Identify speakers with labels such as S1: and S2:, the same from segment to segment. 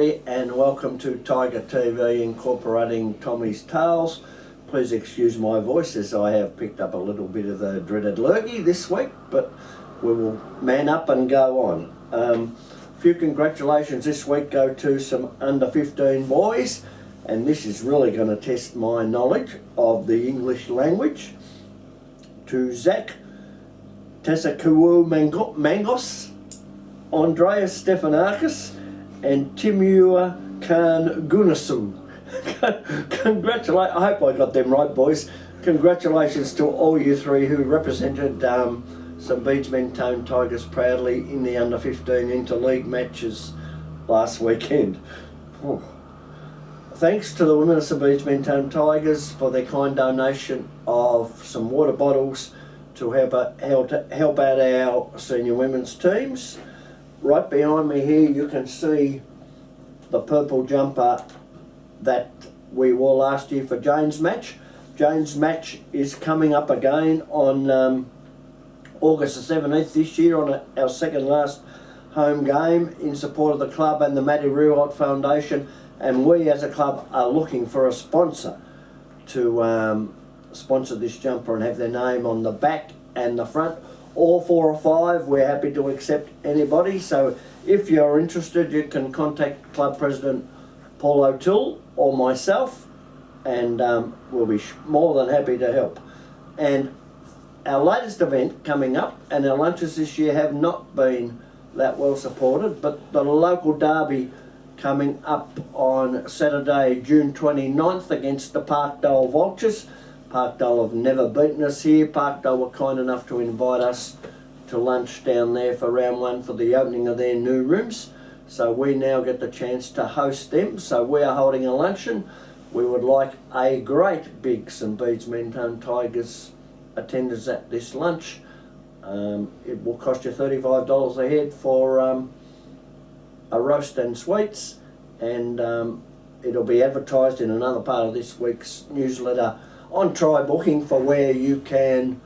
S1: everybody, and welcome to Tiger TV incorporating Tommy's Tales. Please excuse my voice as I have picked up a little bit of the dreaded lurgy this week, but we will man up and go on. A few congratulations this week go to some under 15 boys, and this is really going to test my knowledge of the English language. To Zach Tesakuwu Mangos, Andreas Stefanakis and Timur Khan Gunasu. Congratulations, I hope I got them right, boys. Congratulations to all you three who represented St Bede's Mentone Tigers proudly in the under 15 interleague matches last weekend. Whew. Thanks to the women of St Bede's Mentone Tigers for their kind donation of some water bottles to help out our senior women's teams. Right behind me here you can see the purple jumper that we wore last year for Jane's match. Jane's match is coming up again on August the 17th this year on our second last home game in support of the club and the Matty Rewalt Foundation, and we as a club are looking for a sponsor to sponsor this jumper and have their name on the back and the front. All 4 or 5, we're happy to accept anybody, so if you're interested you can contact Club President Paul O'Toole or myself, and we'll be more than happy to help. And our latest event coming up, and our lunches this year have not been that well supported, but the local derby coming up on Saturday, June 29th against the Parkdale Vultures. Parkdale have never beaten us here. Parkdale were kind enough to invite us to lunch down there for round 1 for the opening of their new rooms. So we now get the chance to host them. So we are holding a luncheon. We would like a great big St Bede's Mentone Tigers attendance at this lunch. It will cost you $35 a head for a roast and sweets, and it'll be advertised in another part of this week's newsletter on Try Booking for where you can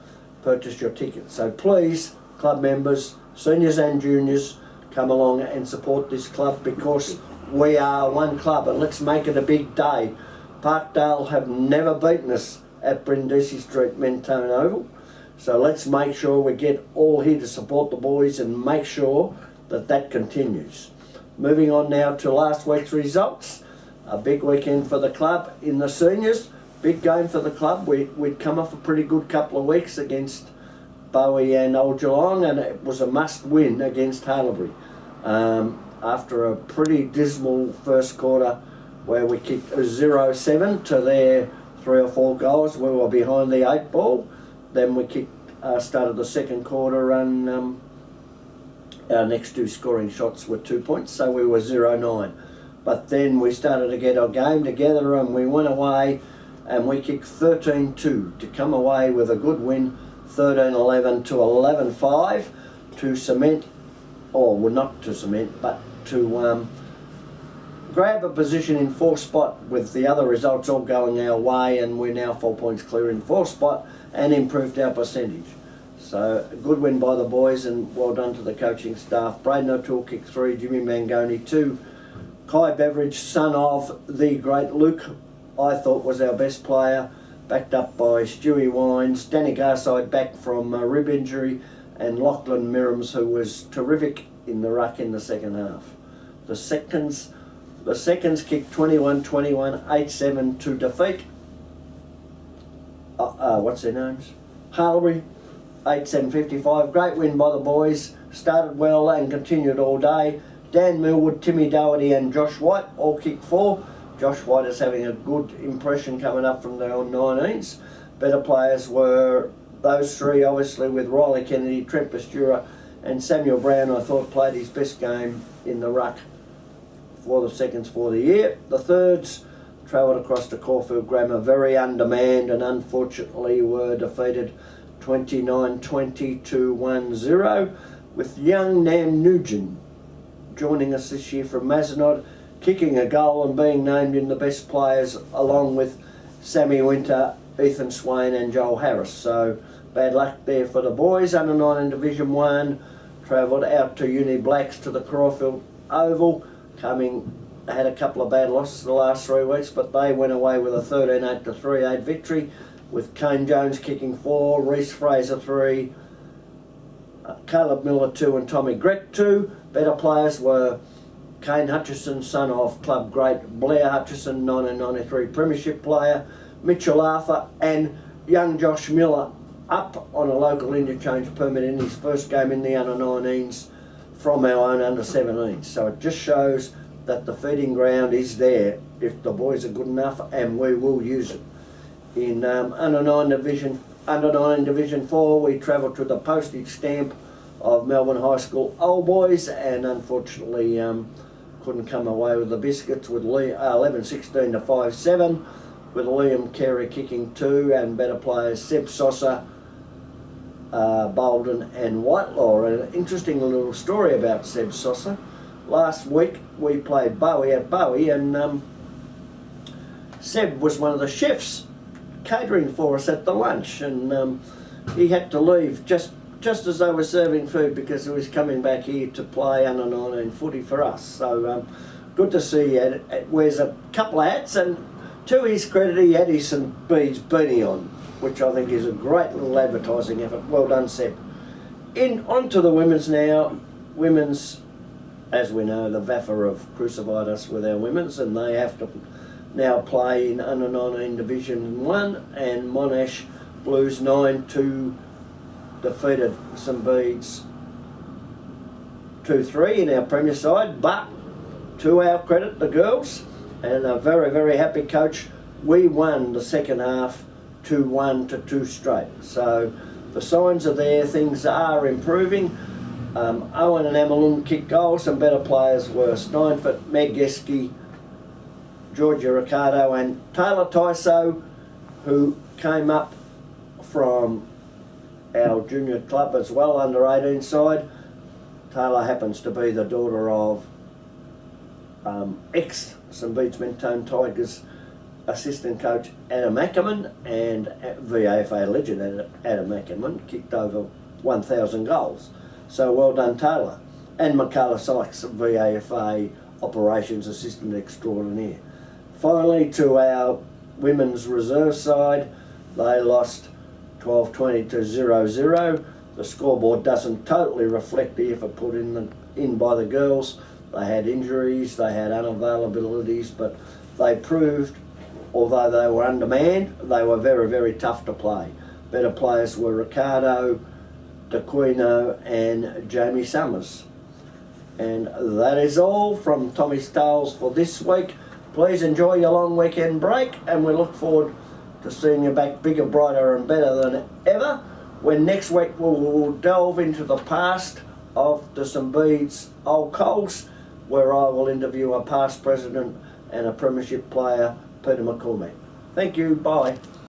S1: purchase your tickets. So please, club members, seniors and juniors, come along and support this club, because we are one club, and let's make it a big day. Parkdale have never beaten us at Brindisi Street, Mentone Oval, so let's make sure we get all here to support the boys and make sure that that continues. Moving on now to last week's results. A big weekend for the club in the seniors. Big game for the club. We'd come off a pretty good couple of weeks against Bowie and Old Geelong, and it was a must win against Haileybury. After a pretty dismal first quarter where we kicked 0-7 to their 3 or 4 goals, we were behind the 8 ball. Then we started the second quarter, and our next 2 scoring shots were 2 points, so we were 0-9. But then we started to get our game together, and we went away and we kicked 13-2 to come away with a good win, 13-11 to 11-5 to cement, or well, not to cement, but to grab a position in 4th spot, with the other results all going our way, and we're now 4 points clear in 4th spot and improved our percentage. So a good win by the boys, and well done to the coaching staff. Braden O'Toole kicked 3, Jimmy Mangoni 2. Kai Beveridge, son of the great Luke, I thought was our best player, backed up by Stewie Wines, Danny Garside back from rib injury, and Lachlan Mirams, who was terrific in the ruck in the second half. The seconds kicked 21-21, 8-7 to defeat, what's their names? Haileybury, 8-7-55. Great win by the boys. Started well and continued all day. Dan Millwood, Timmy Doherty and Josh White all kicked 4. Josh White is having a good impression coming up from the on-19s. Better players were those 3, obviously, with Riley Kennedy, Trent Pastura and Samuel Brown. I thought played his best game in the ruck for the seconds for the year. The thirds travelled across to Caulfield Grammar, very undermanned, and unfortunately were defeated 29-20 to 1-0, with young Nam Nugent joining us this year from Mazenod, kicking a goal and being named in the best players, along with Sammy Winter, Ethan Swain and Joel Harris. So bad luck there for the boys. Under 9 in Division 1 travelled out to Uni Blacks to the Caulfield Oval, coming had a couple of bad losses the last 3 weeks, but they went away with a 13-8 to 3-8 victory, with Kane Jones kicking 4, Reece Fraser 3, Caleb Miller 2 and Tommy Grech 2. Better players were Kane Hutchison, son of club great Blair Hutchison, 1993 premiership player, Mitchell Arthur and young Josh Miller, up on a local interchange permit in his first game in the under-19s from our own under-17s. So it just shows that the feeding ground is there if the boys are good enough, and we will use it. In under-9 Division 4, we travelled to the postage stamp of Melbourne High School Old Boys, and unfortunately couldn't come away with the biscuits, with 11-16 to 5-7, with Liam Carey kicking 2 and better players Seb Sosser, Bolden and Whitelaw. An interesting little story about Seb Sosser. Last week we played Bowie at Bowie, and Seb was one of the chefs catering for us at the lunch, and he had to leave just as they were serving food because he was coming back here to play under-19 footy for us. So good to see he wears a couple of hats, and to his credit he had his St Bede's beanie on, which I think is a great little advertising effort. Well done, Seb. On to the women's now. Women's, as we know, the VAFA have crucified us with our women's, and they have to now play in under-19 Division 1, and Monash Blues 9-2 defeated St Bede's 2-3 in our Premier side. But to our credit, the girls, and a very, very happy coach, we won the second half 2-1 to 2 straight. So the signs are there, things are improving. Owen and Amalung kicked goals. Some better players were Steinfort, Meg Geske, Georgia Ricardo and Taylor Tyso, who came up from our junior club as well, under 18 side. Taylor happens to be the daughter of ex-St Bede's Mentone Tigers assistant coach Adam Ackerman, and VAFA legend Adam Ackerman kicked over 1,000 goals. So well done, Taylor. And Michaela Sykes, VAFA operations assistant extraordinaire. Finally, to our women's reserve side, they lost 12-20 to 0-0. The scoreboard doesn't totally reflect the effort put in by the girls. They had injuries, they had unavailabilities, but they proved, although they were undermanned, they were very, very tough to play. Better players were Ricardo, DeQuino and Jamie Summers. And that is all from Tommy's Tales for this week. Please enjoy your long weekend break, and we look forward to seeing you back bigger, brighter and better than ever, when next week we'll delve into the past of the St Bede's Old Coals, where I will interview a past president and a premiership player, Peter McCormack. Thank you, bye.